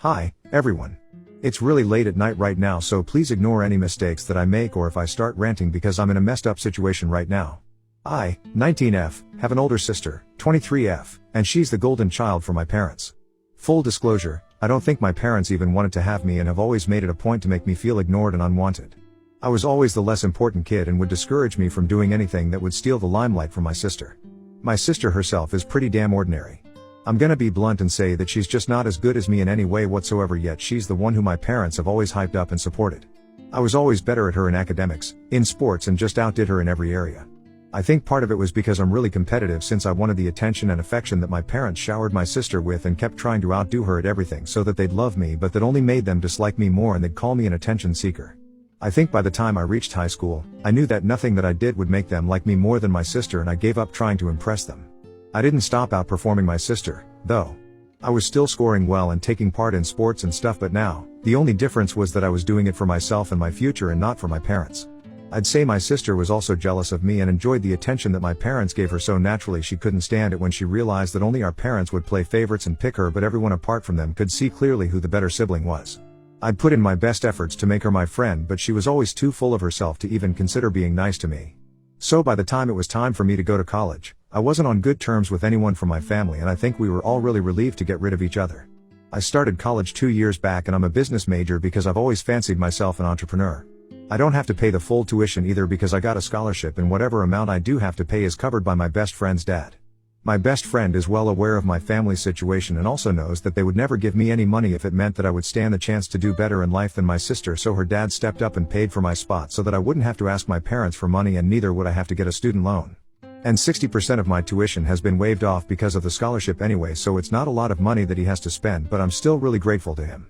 Hi, everyone. It's really late at night right now, so please ignore any mistakes that I make or if I start ranting because I'm in a messed up situation right now. I, 19F, have an older sister, 23F, and she's the golden child for my parents. Full disclosure, I don't think my parents even wanted to have me and have always made it a point to make me feel ignored and unwanted. I was always the less important kid and would discourage me from doing anything that would steal the limelight from my sister. My sister herself is pretty damn ordinary. I'm gonna be blunt and say that she's just not as good as me in any way whatsoever, yet she's the one who my parents have always hyped up and supported. I was always better at her in academics, in sports, and just outdid her in every area. I think part of it was because I'm really competitive, since I wanted the attention and affection that my parents showered my sister with and kept trying to outdo her at everything so that they'd love me, but that only made them dislike me more and they'd call me an attention seeker. I think by the time I reached high school, I knew that nothing that I did would make them like me more than my sister, and I gave up trying to impress them. I didn't stop outperforming my sister, though. I was still scoring well and taking part in sports and stuff, but now, the only difference was that I was doing it for myself and my future and not for my parents. I'd say my sister was also jealous of me and enjoyed the attention that my parents gave her so naturally she couldn't stand it when she realized that only our parents would play favorites and pick her, but everyone apart from them could see clearly who the better sibling was. I'd put in my best efforts to make her my friend, but she was always too full of herself to even consider being nice to me. So by the time it was time for me to go to college, I wasn't on good terms with anyone from my family, and I think we were all really relieved to get rid of each other. I started college 2 years back and I'm a business major because I've always fancied myself an entrepreneur. I don't have to pay the full tuition either because I got a scholarship, and whatever amount I do have to pay is covered by my best friend's dad. My best friend is well aware of my family's situation and also knows that they would never give me any money if it meant that I would stand the chance to do better in life than my sister, so her dad stepped up and paid for my spot so that I wouldn't have to ask my parents for money, and neither would I have to get a student loan. And 60% of my tuition has been waived off because of the scholarship anyway, so it's not a lot of money that he has to spend, but I'm still really grateful to him.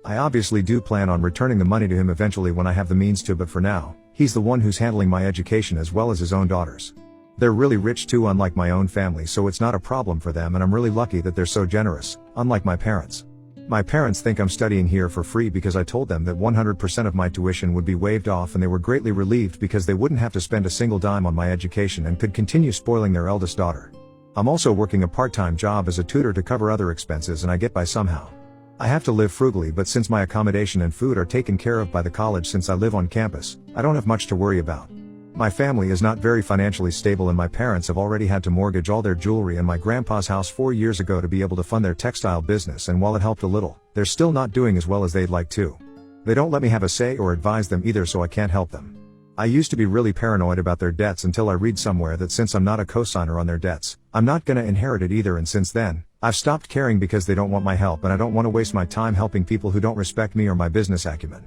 I obviously do plan on returning the money to him eventually when I have the means to, but for now, he's the one who's handling my education as well as his own daughters. They're really rich too, unlike my own family, so it's not a problem for them, and I'm really lucky that they're so generous, unlike my parents. My parents think I'm studying here for free because I told them that 100% of my tuition would be waived off, and they were greatly relieved because they wouldn't have to spend a single dime on my education and could continue spoiling their eldest daughter. I'm also working a part-time job as a tutor to cover other expenses, and I get by somehow. I have to live frugally, but since my accommodation and food are taken care of by the college since I live on campus, I don't have much to worry about. My family is not very financially stable, and my parents have already had to mortgage all their jewelry and my grandpa's house 4 years ago to be able to fund their textile business, and while it helped a little, they're still not doing as well as they'd like to. They don't let me have a say or advise them either, so I can't help them. I used to be really paranoid about their debts until I read somewhere that since I'm not a cosigner on their debts, I'm not gonna inherit it either, and since then, I've stopped caring because they don't want my help, and I don't want to waste my time helping people who don't respect me or my business acumen.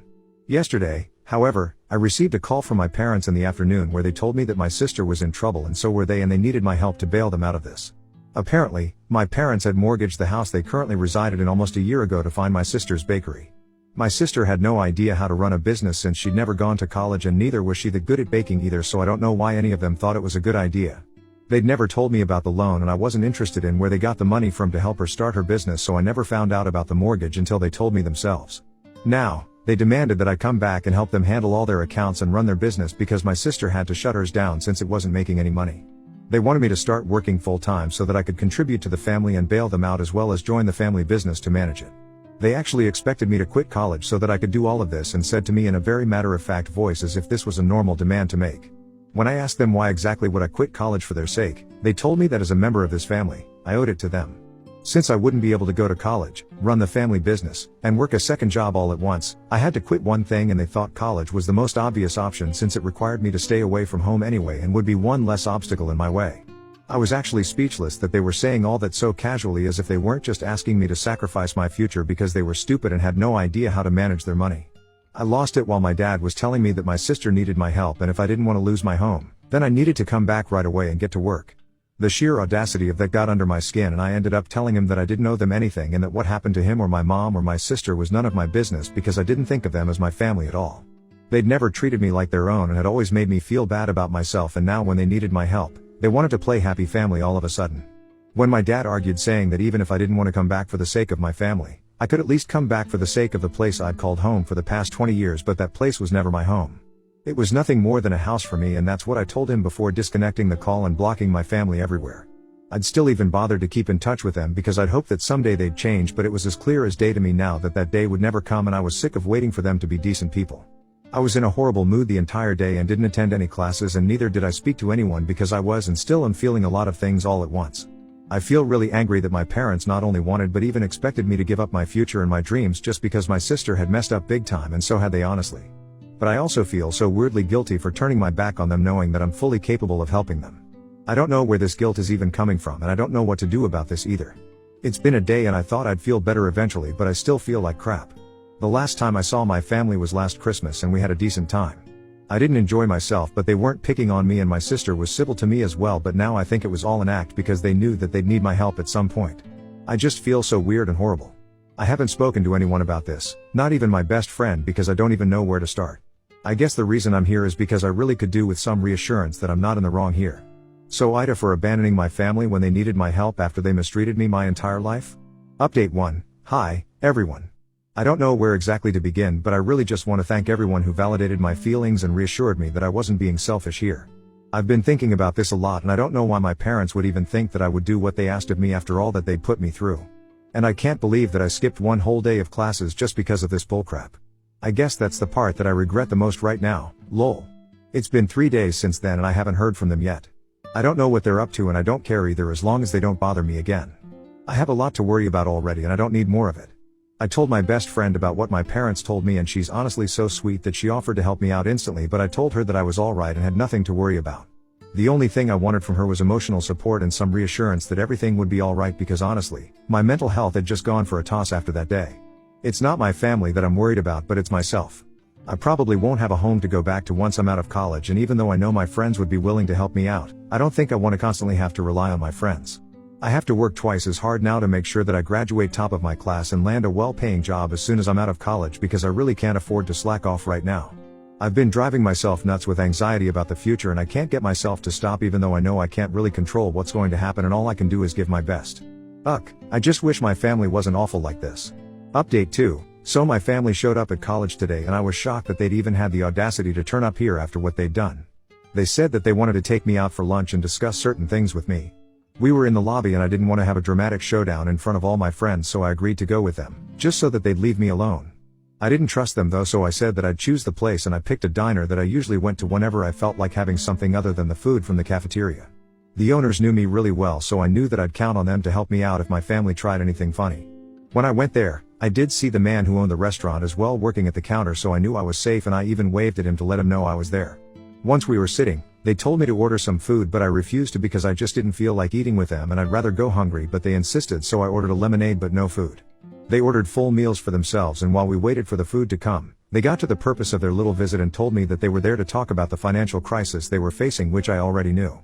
Yesterday, however, I received a call from my parents in the afternoon where they told me that my sister was in trouble, and so were they, and they needed my help to bail them out of this. Apparently, my parents had mortgaged the house they currently resided in almost a year ago to find my sister's bakery. My sister had no idea how to run a business since she'd never gone to college, and neither was she that good at baking either, so I don't know why any of them thought it was a good idea. They'd never told me about the loan, and I wasn't interested in where they got the money from to help her start her business, so I never found out about the mortgage until they told me themselves. Now, they demanded that I come back and help them handle all their accounts and run their business because my sister had to shut hers down since it wasn't making any money. They wanted me to start working full-time so that I could contribute to the family and bail them out, as well as join the family business to manage it. They actually expected me to quit college so that I could do all of this, and said to me in a very matter-of-fact voice as if this was a normal demand to make. When I asked them why exactly would I quit college for their sake, they told me that as a member of this family, I owed it to them. Since I wouldn't be able to go to college, run the family business, and work a second job all at once, I had to quit one thing, and they thought college was the most obvious option since it required me to stay away from home anyway and would be one less obstacle in my way. I was actually speechless that they were saying all that so casually, as if they weren't just asking me to sacrifice my future because they were stupid and had no idea how to manage their money. I lost it while my dad was telling me that my sister needed my help, and if I didn't want to lose my home, then I needed to come back right away and get to work. The sheer audacity of that got under my skin, and I ended up telling him that I didn't owe them anything and that what happened to him or my mom or my sister was none of my business because I didn't think of them as my family at all. They'd never treated me like their own and had always made me feel bad about myself, and now when they needed my help, they wanted to play happy family all of a sudden. When my dad argued, saying that even if I didn't want to come back for the sake of my family, I could at least come back for the sake of the place I'd called home for the past 20 years, but that place was never my home. It was nothing more than a house for me, and that's what I told him before disconnecting the call and blocking my family everywhere. I'd still even bothered to keep in touch with them because I'd hoped that someday they'd change, but it was as clear as day to me now that that day would never come, and I was sick of waiting for them to be decent people. I was in a horrible mood the entire day and didn't attend any classes, and neither did I speak to anyone because I was and still am feeling a lot of things all at once. I feel really angry that my parents not only wanted but even expected me to give up my future and my dreams just because my sister had messed up big time, and so had they honestly. But I also feel so weirdly guilty for turning my back on them, knowing that I'm fully capable of helping them. I don't know where this guilt is even coming from, and I don't know what to do about this either. It's been a day and I thought I'd feel better eventually, but I still feel like crap. The last time I saw my family was last Christmas and we had a decent time. I didn't enjoy myself, but they weren't picking on me, and my sister was civil to me as well, but now I think it was all an act because they knew that they'd need my help at some point. I just feel so weird and horrible. I haven't spoken to anyone about this, not even my best friend, because I don't even know where to start. I guess the reason I'm here is because I really could do with some reassurance that I'm not in the wrong here. So Ida for abandoning my family when they needed my help after they mistreated me my entire life? Update 1. Hi, everyone. I don't know where exactly to begin, but I really just want to thank everyone who validated my feelings and reassured me that I wasn't being selfish here. I've been thinking about this a lot, and I don't know why my parents would even think that I would do what they asked of me after all that they'd put me through. And I can't believe that I skipped one whole day of classes just because of this bullcrap. I guess that's the part that I regret the most right now, lol. It's been 3 days since then and I haven't heard from them yet. I don't know what they're up to, and I don't care either as long as they don't bother me again. I have a lot to worry about already and I don't need more of it. I told my best friend about what my parents told me, and she's honestly so sweet that she offered to help me out instantly, but I told her that I was alright and had nothing to worry about. The only thing I wanted from her was emotional support and some reassurance that everything would be alright, because honestly, my mental health had just gone for a toss after that day. It's not my family that I'm worried about, but it's myself. I probably won't have a home to go back to once I'm out of college, and even though I know my friends would be willing to help me out, I don't think I want to constantly have to rely on my friends. I have to work twice as hard now to make sure that I graduate top of my class and land a well-paying job as soon as I'm out of college, because I really can't afford to slack off right now. I've been driving myself nuts with anxiety about the future, and I can't get myself to stop, even though I know I can't really control what's going to happen, and all I can do is give my best. I just wish my family wasn't awful like this. Update 2. So my family showed up at college today and I was shocked that they'd even had the audacity to turn up here after what they'd done. They said that they wanted to take me out for lunch and discuss certain things with me. We were in the lobby and I didn't want to have a dramatic showdown in front of all my friends, so I agreed to go with them, just so that they'd leave me alone. I didn't trust them though, so I said that I'd choose the place, and I picked a diner that I usually went to whenever I felt like having something other than the food from the cafeteria. The owners knew me really well, so I knew that I'd count on them to help me out if my family tried anything funny. When I went there, I did see the man who owned the restaurant as well working at the counter, so I knew I was safe, and I even waved at him to let him know I was there. Once we were sitting, they told me to order some food, but I refused to because I just didn't feel like eating with them and I'd rather go hungry, but they insisted, so I ordered a lemonade but no food. They ordered full meals for themselves, and while we waited for the food to come, they got to the purpose of their little visit and told me that they were there to talk about the financial crisis they were facing, which I already knew.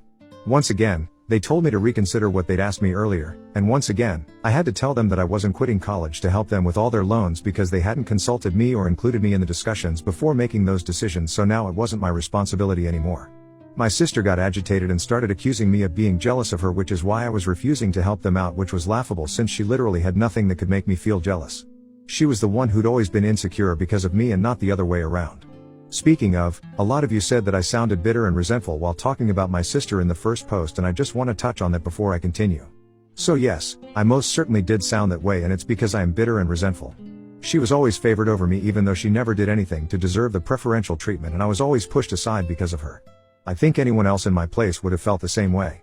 Once again, they told me to reconsider what they'd asked me earlier, and once again, I had to tell them that I wasn't quitting college to help them with all their loans because they hadn't consulted me or included me in the discussions before making those decisions, so now it wasn't my responsibility anymore. My sister got agitated and started accusing me of being jealous of her, which is why I was refusing to help them out, which was laughable since she literally had nothing that could make me feel jealous. She was the one who'd always been insecure because of me and not the other way around. Speaking of, a lot of you said that I sounded bitter and resentful while talking about my sister in the first post, and I just want to touch on that before I continue. So yes, I most certainly did sound that way, and it's because I am bitter and resentful. She was always favored over me, even though she never did anything to deserve the preferential treatment, and I was always pushed aside because of her. I think anyone else in my place would have felt the same way.